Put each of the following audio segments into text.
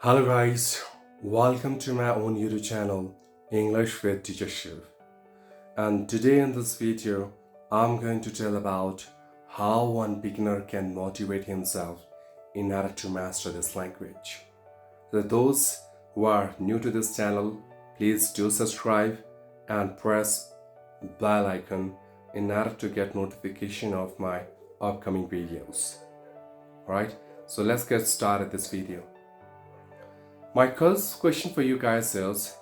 Hello guys, welcome to my own YouTube channel, English with Teacher Shiv. And today in this video, I'm going to tell about how one beginner can motivate himself in order to master this language. So those who are new to this channel, please do subscribe and press bell icon in order to get notification of my upcoming videos. Alright, so let's get started this video. My first question for you guys is,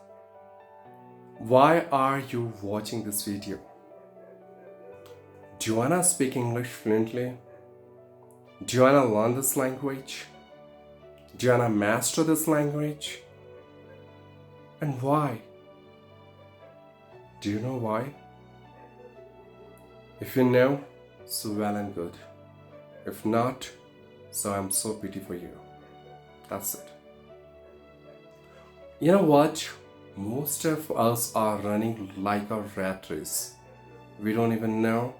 why are you watching this video? Do you wanna speak English fluently? Do you wanna learn this language? Do you wanna master this language? And why? Do you know why? If you know, so well and good. If not, so I'm so pity for you. That's it. You know what? Most of us are running like a rat race. We don't even know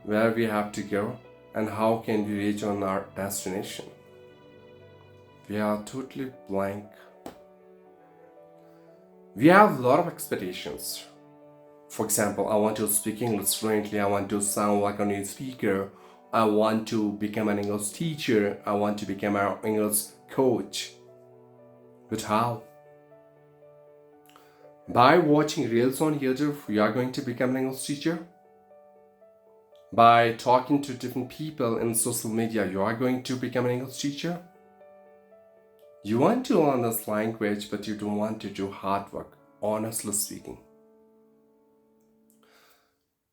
where we have to go and how can we reach on our destination. We are totally blank. We have a lot of expectations. For example, I want to speak English fluently. I want to sound like a native speaker. I want to become an English teacher. I want to become an English coach. But how? By watching reels on YouTube, you are going to become an English teacher. By talking to different people in social media, you are going to become an English teacher. You want to learn this language, but you don't want to do hard work, honestly speaking.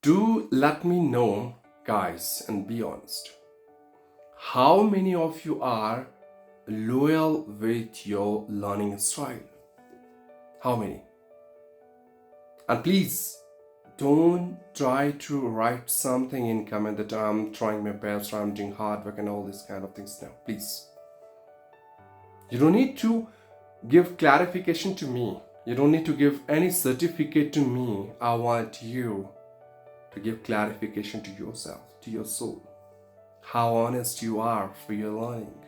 Do let me know, guys, and be honest. How many of you are loyal with your learning style? How many? And please, don't try to write something in comment that I'm trying my best or I'm doing hard work and all these kind of things now. Please. You don't need to give clarification to me. You don't need to give any certificate to me. I want you to give clarification to yourself, to your soul. How honest you are for your learning.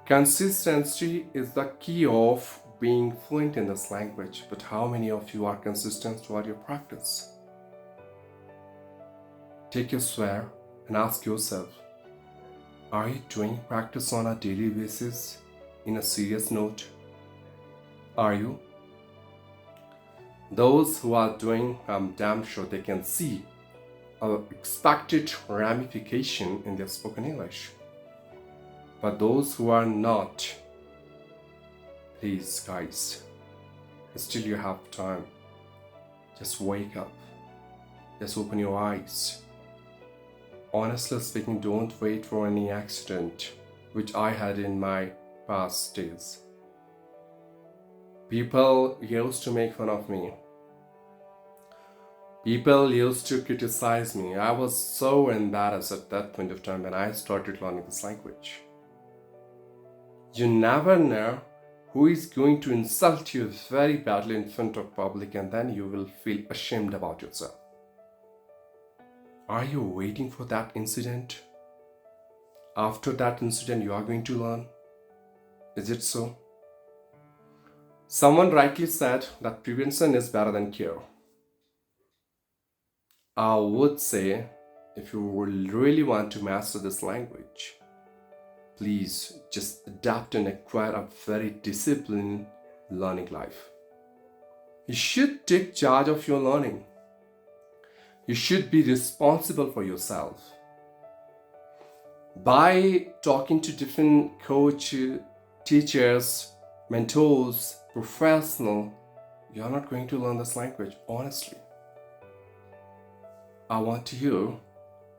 Consistency is the key of being fluent in this language, but how many of you are consistent toward your practice? Take your swear and ask yourself, are you doing practice on a daily basis in a serious note? Are you? Those who are doing, I'm damn sure they can see an expected ramification in their spoken English. But those who are not, please guys, still you have time. Just wake up. Just open your eyes. Honestly speaking, don't wait for any accident, which I had in my past days. People used to make fun of me. People used to criticize me. I was so embarrassed at that point of time when I started learning this language. You never know who is going to insult you very badly in front of public, and then you will feel ashamed about yourself. Are you waiting for that incident? After that incident, you are going to learn? Is it so? Someone rightly said that prevention is better than cure. I would say, if you really want to master this language, please just adapt and acquire a very disciplined learning life. You should take charge of your learning. You should be responsible for yourself. By talking to different coaches, teachers, mentors, professionals, you're not going to learn this language, honestly. I want you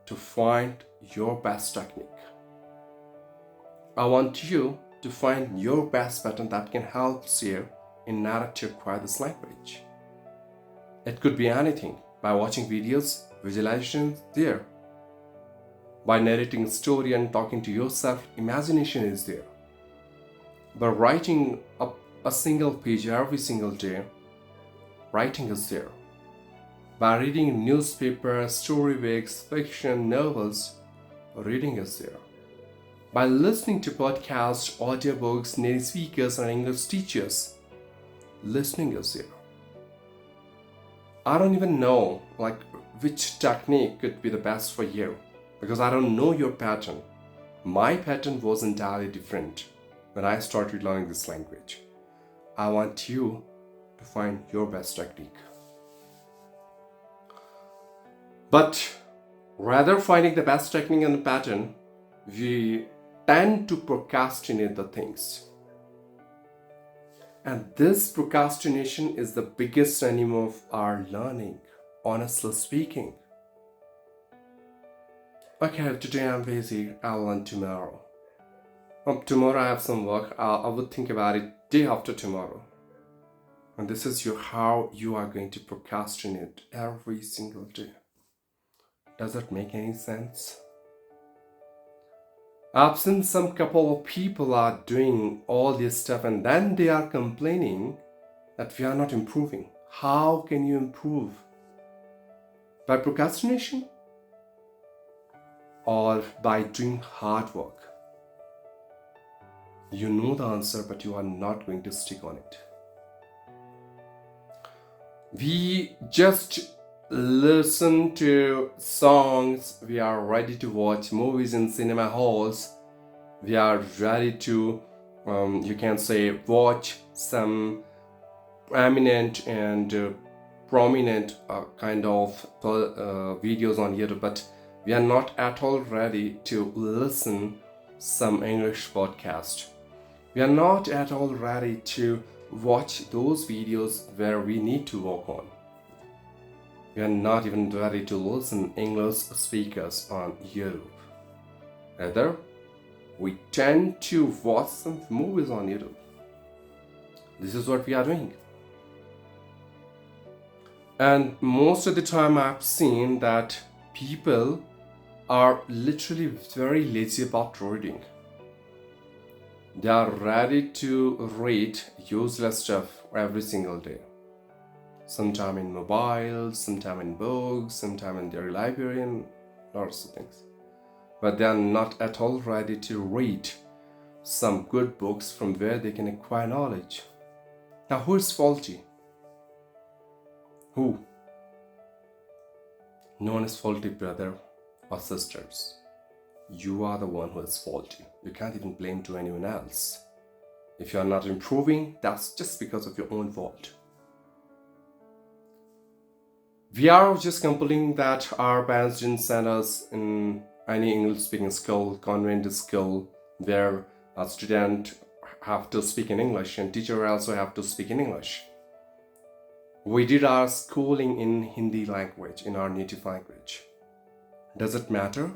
to find your best technique. I want you to find your best pattern that can help you in order to acquire this language. It could be anything, by watching videos, visualizations there. By narrating a story and talking to yourself, imagination is there. By writing a single page every single day, writing is there. By reading newspapers, story books, fiction, novels, reading is there. by listening to podcasts, audiobooks, native speakers, and English teachers. Listening is here. I don't even know which technique could be the best for you because I don't know your pattern. My pattern was entirely different when I started learning this language. I want you to find your best technique. But rather finding the best technique and the pattern, we tend to procrastinate the things. And this procrastination is the biggest enemy of our learning, honestly speaking. Okay, today I'm busy, I'll learn tomorrow. Tomorrow I have some work, I would think about it day after tomorrow. And this is how you are going to procrastinate every single day. Does that make any sense? I've seen some couple of people are doing all this stuff and then they are complaining that we are not improving. How can you improve? By procrastination? Or by doing hard work? You know the answer, but you are not going to stick on it. We just listen to songs, we are ready to watch movies in cinema halls, we are ready to, you can say, watch some eminent and prominent kind of videos on YouTube, but we are not at all ready to listen some English podcast. We are not at all ready to watch those videos where we need to work on. We are not even ready to listen English speakers on YouTube. Rather, we tend to watch some movies on YouTube. This is what we are doing. And most of the time I've seen that people are literally very lazy about reading. They are ready to read useless stuff every single day. Sometime in mobile, sometime in books, sometime in their library, and lots of things. But they are not at all ready to read some good books from where they can acquire knowledge. Now, who is faulty? Who? No one is faulty, brother or sisters. You are the one who is faulty. You can't even blame to anyone else. If you are not improving, that's just because of your own fault. We are just complaining that our parents didn't send us in any English speaking school, convent school, where a student have to speak in English and teacher also have to speak in English. We did our schooling in Hindi language, in our native language. Does it matter?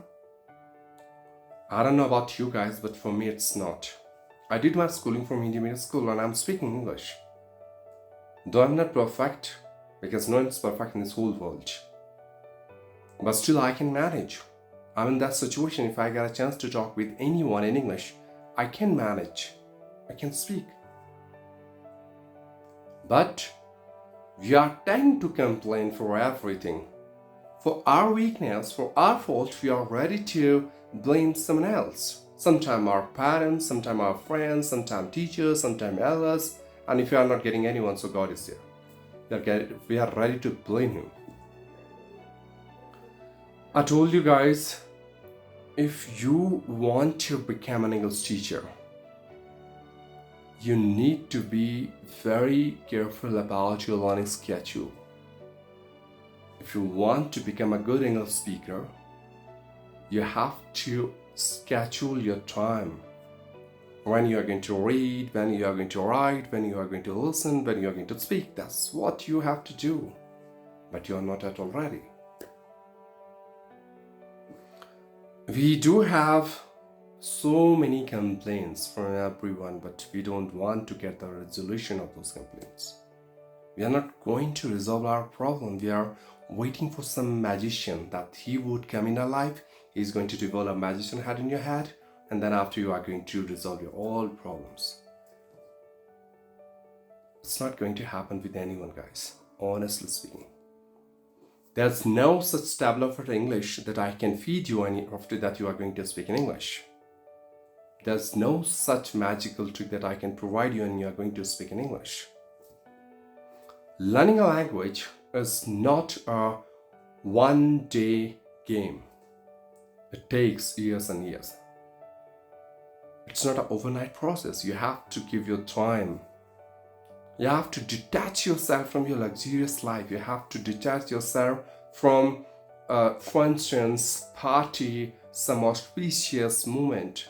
I don't know about you guys, but for me it's not. I did my schooling from Hindi medium school and I'm speaking English. Though I'm not perfect, because no one is perfect in this whole world. But still I can manage. I'm in that situation. If I get a chance to talk with anyone in English, I can manage. I can speak. But we are tend to complain for everything. For our weakness, for our fault, we are ready to blame someone else. Sometimes our parents, sometimes our friends, sometimes teachers, sometimes elders. And if you are not getting anyone, so God is there. We are ready to blame Him. I told you guys, if you want to become an English teacher, you need to be very careful about your learning schedule. If you want to become a good English speaker, you have to schedule your time. When you are going to read, when you are going to write, when you are going to listen, when you are going to speak. That's what you have to do. But you are not at all ready. We do have so many complaints from everyone, but we don't want to get the resolution of those complaints. We are not going to resolve our problem. We are waiting for some magician that he would come in our life. He's going to develop a magician head in your head, and then after you are going to resolve your all problems. It's not going to happen with anyone, guys, honestly speaking. There's no such tableau for English that I can feed you any after that you are going to speak in English. There's no such magical trick that I can provide you and you're going to speak in English. Learning a language is not a one-day game. It takes years and years. It's not an overnight process. You have to give your time. You have to detach yourself from your luxurious life. You have to detach yourself from, for instance, party, some auspicious moment.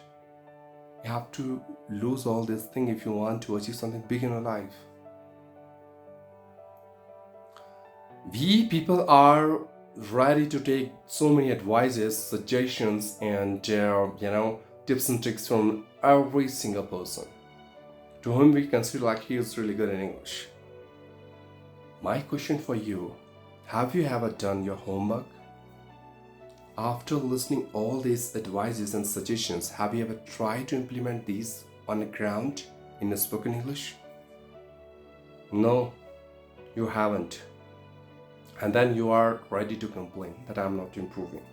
You have to lose all these things if you want to achieve something big in your life. We people are ready to take so many advices, suggestions, and tips and tricks from every single person to whom we consider like he is really good in English. My question for you: have you ever done your homework? After listening all these advices and suggestions, have you ever tried to implement these on the ground in a spoken English? No, you haven't. And then you are ready to complain that I'm not improving.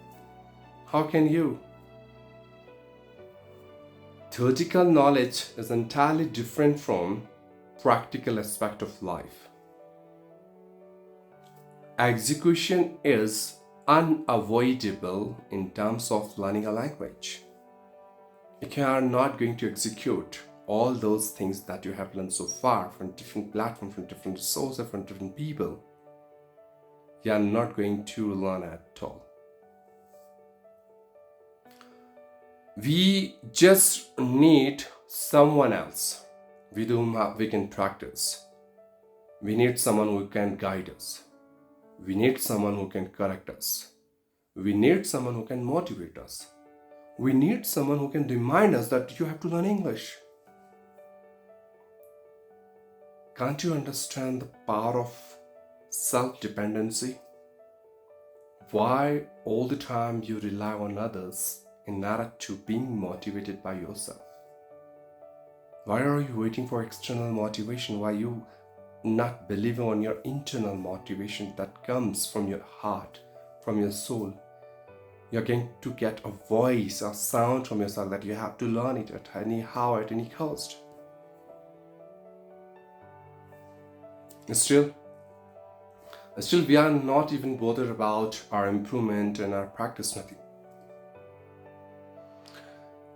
How can you? Theoretical knowledge is entirely different from practical aspect of life. Execution is unavoidable in terms of learning a language. If you are not going to execute all those things that you have learned so far from different platforms, from different resources, from different people, you are not going to learn at all. We just need someone else with whom we can practice. We need someone who can guide us. We need someone who can correct us. We need someone who can motivate us. We need someone who can remind us that you have to learn English. Can't you understand the power of self-dependency? Why all the time you rely on others in order to being motivated by yourself? Why are you waiting for external motivation? Why are you not believing on your internal motivation that comes from your heart, from your soul? You're going to get a voice, a sound from yourself that you have to learn it at any cost. Still, we are not even bothered about our improvement and our practice, nothing.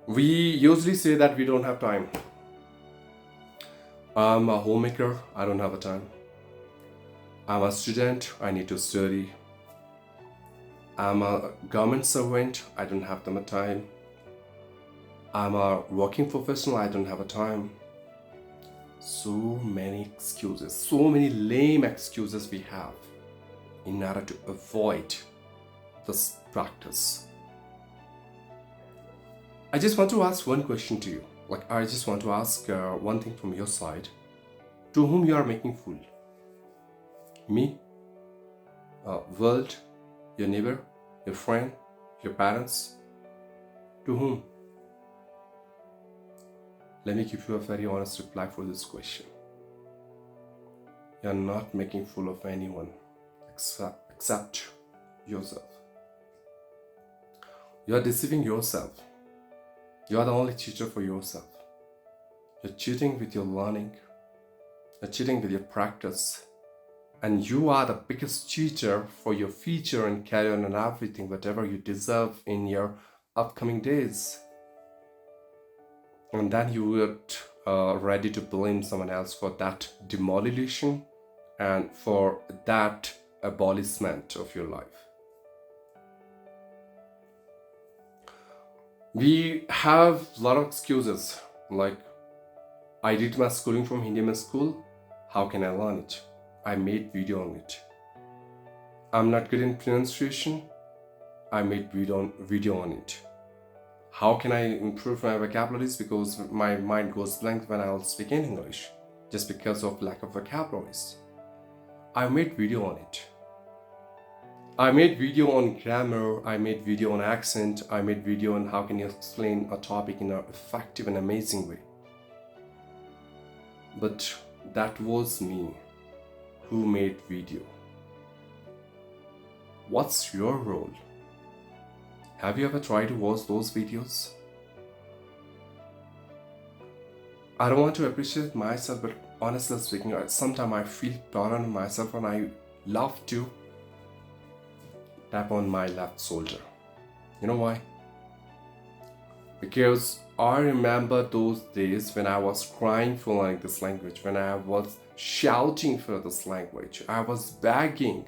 We usually say that we don't have time. I'm a homemaker, I don't have a time. I'm a student, I need to study. I'm a government servant, I don't have the time. I'm a working professional, I don't have a time. So many excuses, so many lame excuses we have in order to avoid this practice. I just want to ask one question to you. I just want to ask one thing from your side. To whom you are making fool? Me? World? Your neighbor? Your friend? Your parents? To whom? Let me give you a very honest reply for this question. You are not making fool of anyone except yourself. You are deceiving yourself. You are the only teacher for yourself. You're cheating with your learning. You're cheating with your practice. And you are the biggest cheater for your future and career and everything, whatever you deserve in your upcoming days. And then you are ready to blame someone else for that demolition and for that abolishment of your life. We have a lot of excuses, like I did my schooling from Hindi school. How can I learn it? I made video on it. I'm not good in pronunciation. I made video on it. How can I improve my vocabularies? Because my mind goes blank when I'll speak in English, just because of lack of vocabularies. I made video on it. I made video on grammar, I made video on accent, I made video on how can you explain a topic in an effective and amazing way. But that was me who made video. What's your role? Have you ever tried to watch those videos? I don't want to appreciate myself, but honestly speaking, sometimes I feel proud on myself and I love to tap on my left shoulder. You know why? Because I remember those days when I was crying for learning this language, when I was shouting for this language, I was begging.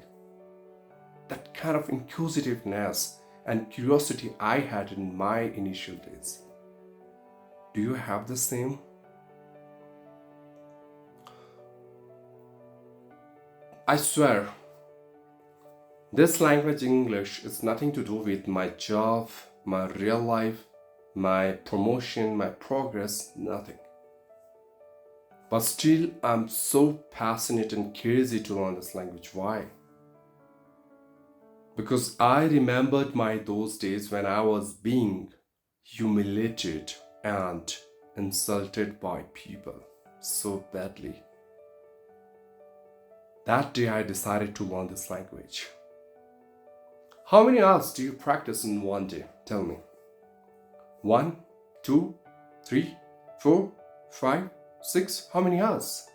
That kind of inquisitiveness and curiosity I had in my initial days. Do you have the same? I swear, this language English is nothing to do with my job, my real life, my promotion, my progress, nothing. But still, I'm so passionate and crazy to learn this language. Why? Because I remembered those days when I was being humiliated and insulted by people so badly. That day I decided to learn this language. How many hours do you practice in one day? Tell me. 1, 2, 3, 4, 5, 6. How many hours?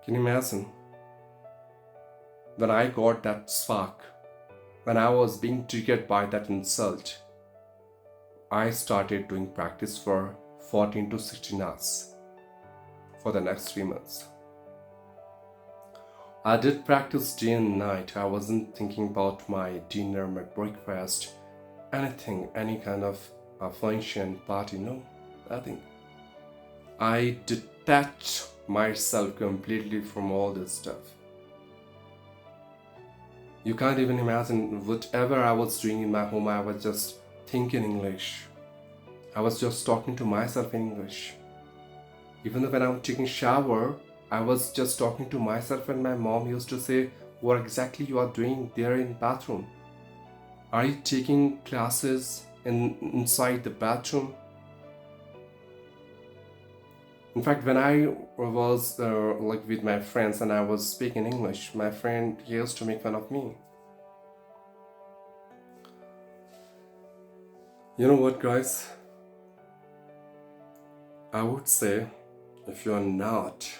Can you imagine? When I got that spark, when I was being triggered by that insult, I started doing practice for 14 to 16 hours for the next 3 months. I did practice day and night. I wasn't thinking about my dinner, my breakfast, anything, any kind of function, party, no, nothing. I detached myself completely from all this stuff. You can't even imagine whatever I was doing in my home, I was just thinking English. I was just talking to myself in English. Even though when I'm taking shower, I was just talking to myself, and my mom used to say, what exactly you are doing there in bathroom? Are you taking classes inside the bathroom? In fact, when I was with my friends and I was speaking English, my friend used to make fun of me. You know what, guys? I would say if you are not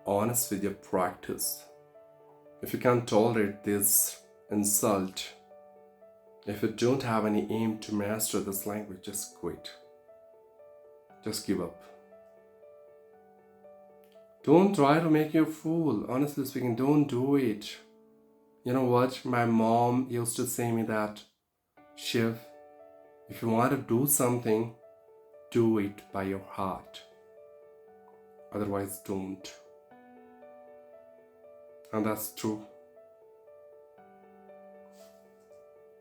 honest with your practice, if you can't tolerate this insult, if you don't have any aim to master this language, just quit. Just give up. Don't try to make you a fool. Honestly speaking, don't do it. You know what? My mom used to say me that, Shiv, if you want to do something, do it by your heart. Otherwise, don't. And that's true.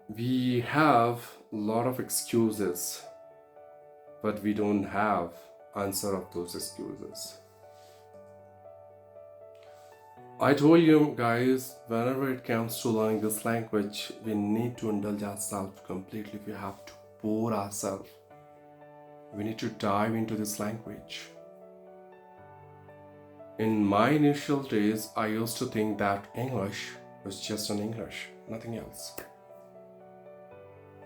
We have a lot of excuses, but we don't have answer of those excuses. I told you guys, whenever it comes to learning this language, we need to indulge ourselves completely. We have to pour ourselves. We need to dive into this language. In my initial days, I used to think that English was just an English, nothing else.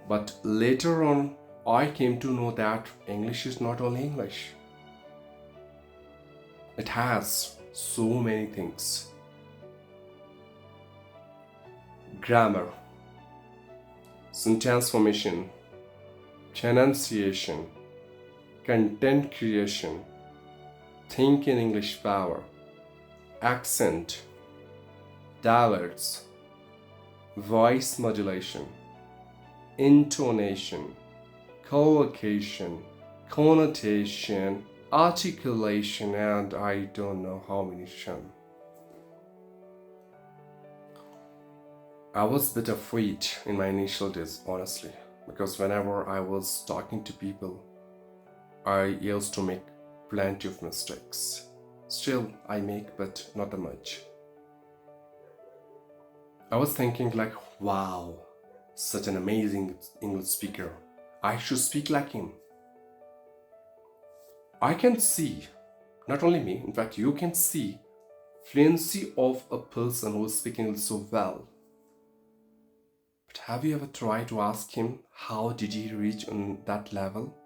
But later on, I came to know that English is not only English. It has so many things. Grammar, sentence formation, pronunciation, content creation, think in English power, accent, dialects, voice modulation, intonation, collocation, connotation, articulation, and I don't know how many shun. I was a bit afraid in my initial days, honestly, because whenever I was talking to people, I used to make plenty of mistakes. Still, I make, but not that much. I was thinking like, wow, such an amazing English speaker. I should speak like him. I can see, not only me, in fact, you can see fluency of a person who is speaking English so well. But have you ever tried to ask him how did he reach on that level?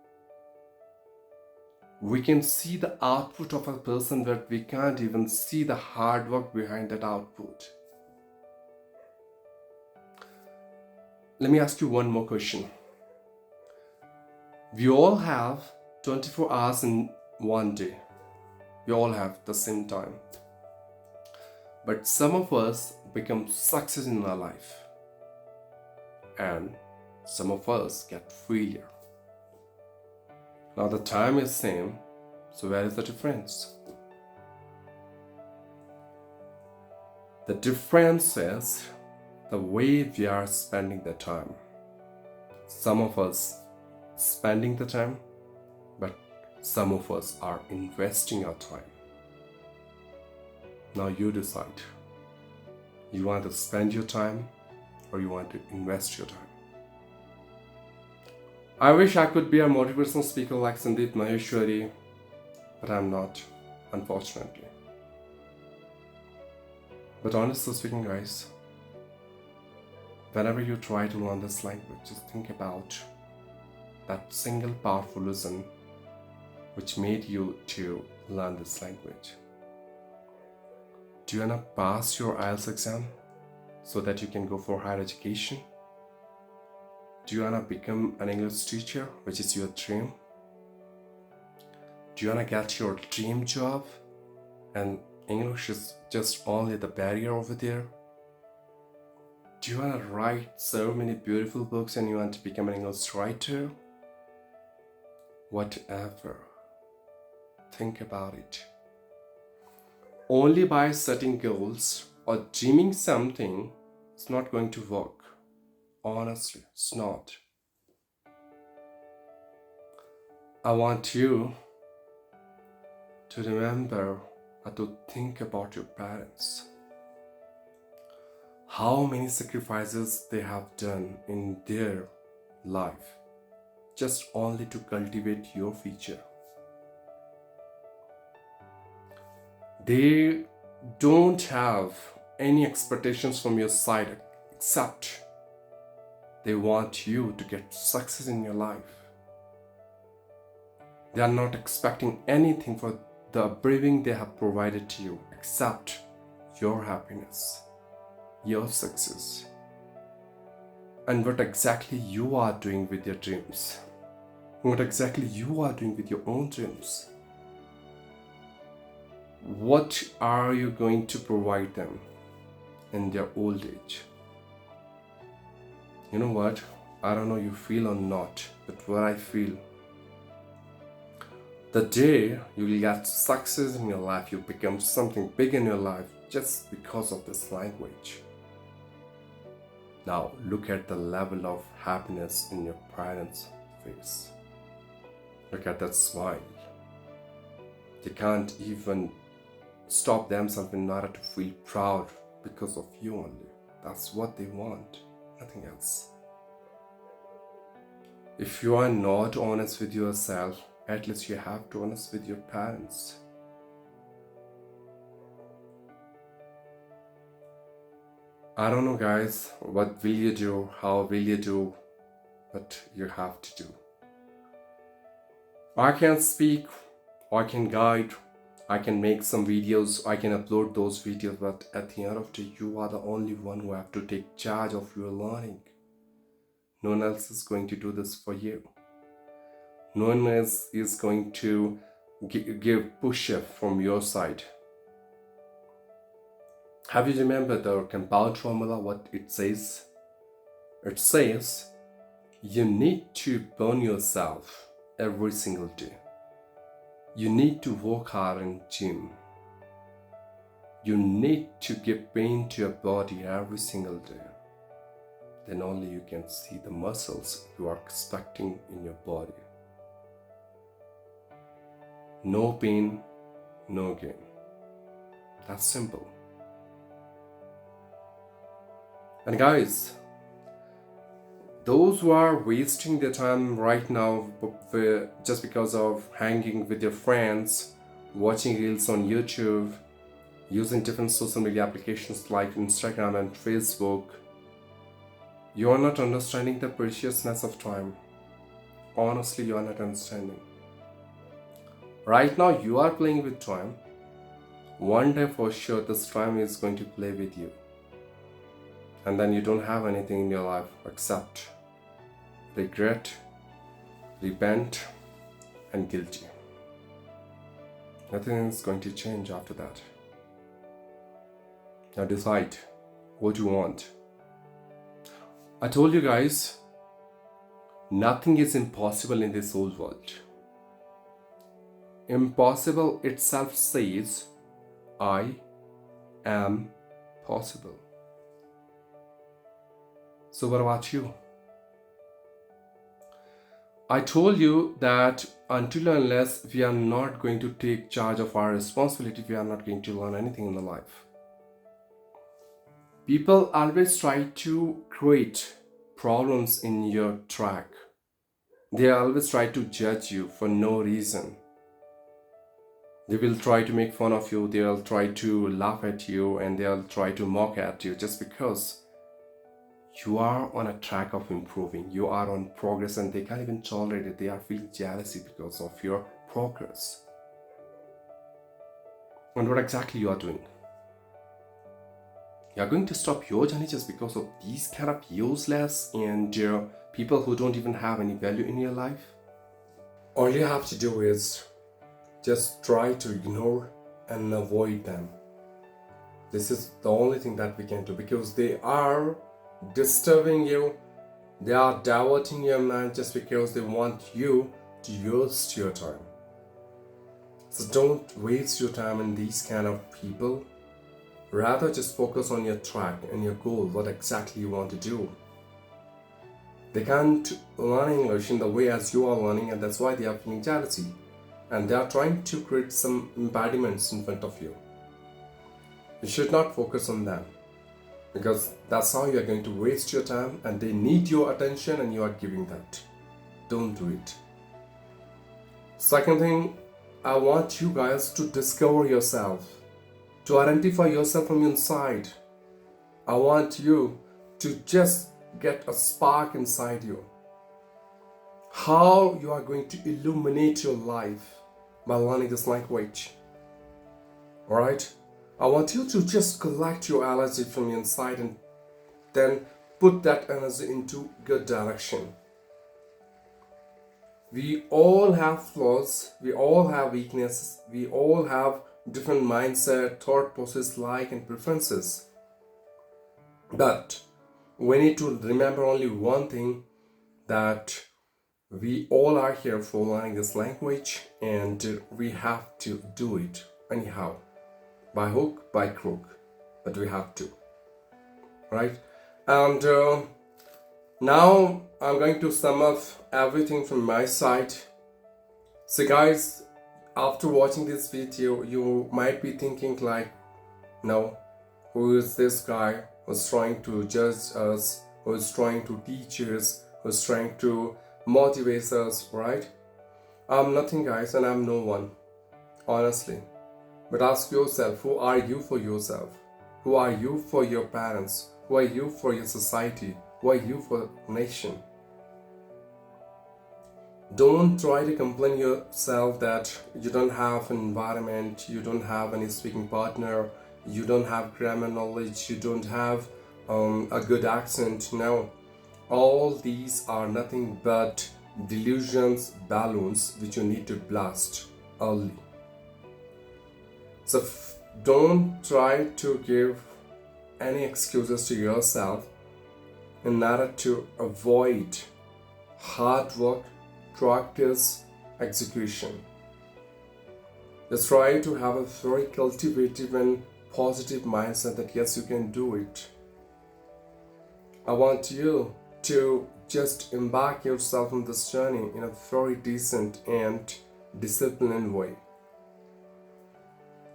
we can see the output of a person, but we can't even see the hard work behind that output. Let me ask you one more question. We all have 24 hours in one day. We all have the same time. But some of us become success in our life, and some of us get failure. Now the time is same, so where is the difference? The difference is the way we are spending the time. Some of us spending the time, but some of us are investing our time. Now you decide. You want to spend your time or you want to invest your time? I wish I could be a motivational speaker like Sandeep Maheshwari, but I'm not, unfortunately. But honestly speaking, guys, whenever you try to learn this language, just think about that single powerful lesson which made you to learn this language. Do you want to pass your IELTS exam so that you can go for higher education? Do you want to become an English teacher, which is your dream? Do you want to get your dream job and English is just only the barrier over there? Do you want to write so many beautiful books and you want to become an English writer? Whatever. Think about it. Only by setting goals or dreaming something, it's not going to work. Honestly, it's not. I want you to remember or to think about your parents. How many sacrifices they have done in their life just only to cultivate your future. They don't have any expectations from your side except they want you to get success in your life. They are not expecting anything for the upbringing they have provided to you except your happiness, your success, and what exactly you are doing with your dreams. What exactly you are doing with your own dreams. What are you going to provide them in their old age? You know what? I don't know you feel or not, but what I feel, the day you will get success in your life, you become something big in your life just because of this language. Now look at the level of happiness in your parents' face. Look at that smile. They can't even stop themselves in order to feel proud because of you only. That's what they want, nothing else. If you are not honest with yourself, at least you have to be honest with your parents. I don't know, guys, what will you do, how will you do, but you have to do. I can speak, I can guide, I can make some videos, I can upload those videos, but at the end of the day, you are the only one who have to take charge of your learning. No one else is going to do this for you. No one else is going to give push-up from your side. Have you remembered the compound formula, what it says? It says, you need to burn yourself every single day. You need to work hard in gym. You need to give pain to your body every single day. Then only you can see the muscles you are expecting in your body. No pain, no gain. That's simple. And guys, those who are wasting their time right now just because of hanging with their friends, watching reels on YouTube, using different social media applications like Instagram and Facebook, you are not understanding the preciousness of time. Honestly, you are not understanding. Right now you are playing with time. One day for sure this time is going to play with you. And then you don't have anything in your life except regret, repent, and guilty. Nothing is going to change after that. Now decide what you want. I told you guys, nothing is impossible in this whole world. Impossible itself says, I am possible. So what about you? I told you that until and unless we are not going to take charge of our responsibility, we are not going to learn anything in the life. People always try to create problems in your track. They always try to judge you for no reason. They will try to make fun of you, they'll try to laugh at you, and they'll try to mock at you just because you are on a track of improving, you are on progress, and they can't even tolerate it. They are feeling jealousy because of your progress. And what exactly you are doing? You are going to stop your journey just because of these kind of useless and people who don't even have any value in your life? All you have to do is just try to ignore and avoid them. This is the only thing that we can do, because they are disturbing you, they are diverting your mind just because they want you to waste your time. So don't waste your time on these kind of people. Rather, just focus on your track and your goal, what exactly you want to do. They can't learn English in the way as you are learning, and that's why they are feeling jealousy. And they are trying to create some impediments in front of you. You should not focus on them, because that's how you are going to waste your time, and they need your attention and you are giving that. Don't do it. Second thing, I want you guys to discover yourself, to identify yourself from inside. I want you to just get a spark inside you. How you are going to illuminate your life by learning this language. Alright? I want you to just collect your energy from inside and then put that energy into good direction. We all have flaws, we all have weaknesses, we all have different mindset, thought process, like and preferences. But we need to remember only one thing, that we all are here for learning this language, and we have to do it anyhow, by hook, by crook, but we have to, right? And now I'm going to sum up everything from my side. So guys, after watching this video, you might be thinking like, no, who is this guy who's trying to judge us, who's trying to teach us, who's trying to motivate us, right? I'm nothing, guys, and I'm no one, honestly. But ask yourself, who are you for yourself? Who are you for your parents? Who are you for your society? Who are you for the nation? Don't try to complain yourself that you don't have an environment, you don't have any speaking partner, you don't have grammar knowledge, you don't have a good accent. No, all these are nothing but delusions, balloons which you need to blast early. So don't try to give any excuses to yourself in order to avoid hard work, practice, execution. Just try to have a very cultivative and positive mindset that yes, you can do it. I want you to just embark yourself on this journey in a very decent and disciplined way.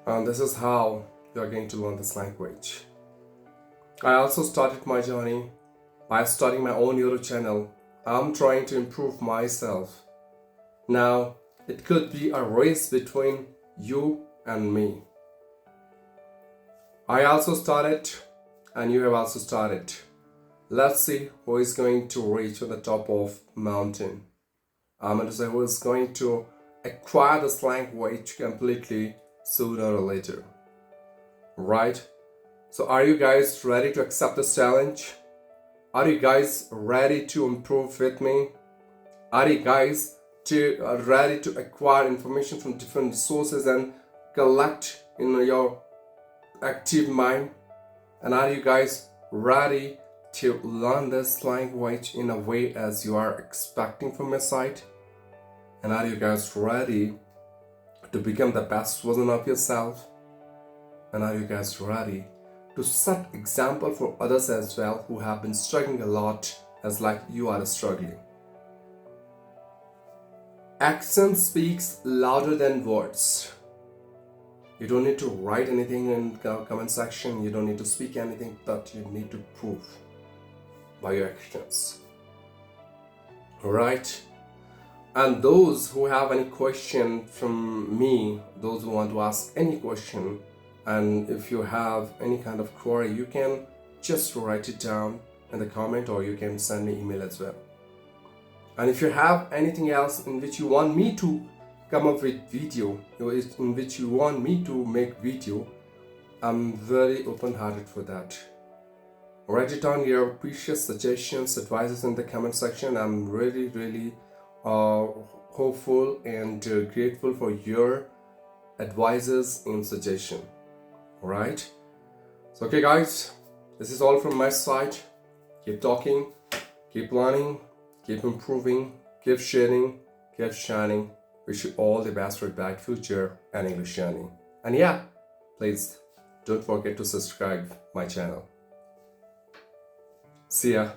And this is how you are going to learn this language. I also started my journey by starting my own YouTube channel. I'm trying to improve myself. Now, it could be a race between you and me. I also started, and you have also started. Let's see who is going to reach to the top of mountain. I'm going to say who is going to acquire this language completely sooner or later. Right? So are you guys ready to accept this challenge? Are you guys ready to improve with me? Are you guys ready to acquire information from different sources and collect in your active mind? And are you guys ready to learn this language in a way as you are expecting from your side? And are you guys ready to become the best version of yourself? And are you guys ready to set example for others as well who have been struggling a lot as like you are struggling? Action speaks louder than words. You don't need to write anything in the comment section. You don't need to speak anything, but you need to prove by your actions. Alright? And those who have any question from me, those who want to ask any question, and if you have any kind of query, you can just write it down in the comment, or you can send me email as well. And if you have anything else in which you want me to come up with video, in which you want me to make video, I'm very open-hearted for that. Write it down your precious suggestions, advices in the comment section. I'm really hopeful and grateful for your advices and suggestion. Alright? So okay guys, this is all from my side. Keep talking, keep learning, keep improving, keep sharing, keep shining. Wish you all the best for a bright future and English journey. And yeah, please don't forget to subscribe my channel. See ya.